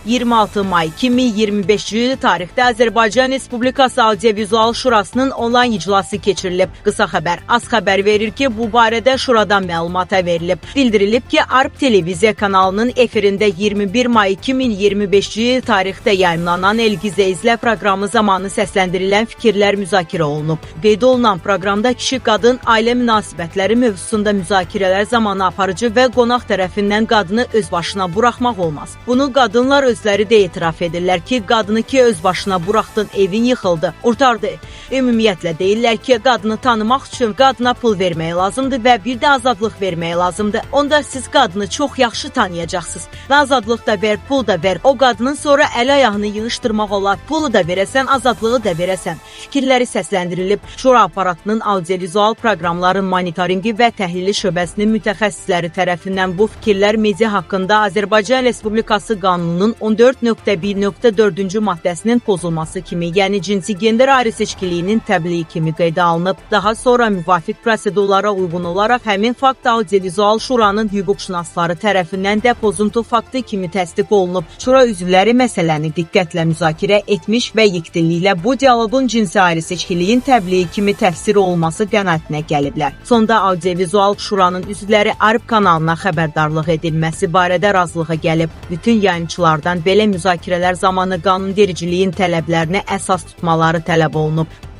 26 may 2025-ci tarixdə Azərbaycan Respublikası Audiovizual Şurasının onlayn iclası keçirilib. Qısa xəbər. Az xəbər verir ki, bu barədə Şuradan məlumata verilib. Bildirilib ki, ARP televiziya kanalının efirində 21 may 2025-ci tarixdə yayımlanan Elgizə İzlə proqramı zamanı səsləndirilən fikirlər müzakirə olunub. Qeyd olunan proqramda kişi-qadın ailə münasibətləri mövzusunda müzakirələr zamanı aparıcı və qonaq tərəfindən qadını öz başına buraxmaq olmaz. Bunu qadınlar özləri də etiraf edirlər ki, qadını ki öz başına buraxdın, evin yıxıldı, urtardı. Ümumiyyətlə deyirlər ki, qadını tanımaq üçün qadına pul vermək lazımdır və bir də azadlıq vermək lazımdır. Onda siz qadını çox yaxşı tanıyacaqsınız. Azadlıq da ver, pul da ver. O qadının sonra əl ayağını yığışdırmaq olar. Pulu da verəsən, azadlığı da verəsən. Fikirləri səsləndirilib. Şura aparatının audiovizual proqramların monitoringi və təhlili şöbəsinin mütəxəssisləri tərəfindən bu fikirlər media haqqında Azərbaycan Respublikası Qanununun 14.1.4-cü maddəsinin pozulması kimi, yəni cinsi gender ayrı seçkiliyinin təbliği kimi qeydə alınıb. Daha sonra müvafiq prosedurlara uyğun olaraq həmin fakt audiovizual şuranın hüquqşünasları tərəfindən də pozuntu faktı kimi təsdiq olunub. Şura üzvləri məsələni diqqətlə müzakirə etmiş və yekdilliklə bu dialoqun cinsi ayrı seçkiliyin təbliği kimi təfsir olması qənaətinə gəliblər. Sonda audiovizual şuranın üzvləri ARP kanalına xəbərdarlıq edilməsi barədə razılığa gəlib. Bütün yayımçılardan belə müzakirələr zamanı qanunvericiliyin tələblərinə əsas tutmaları tələb olunub.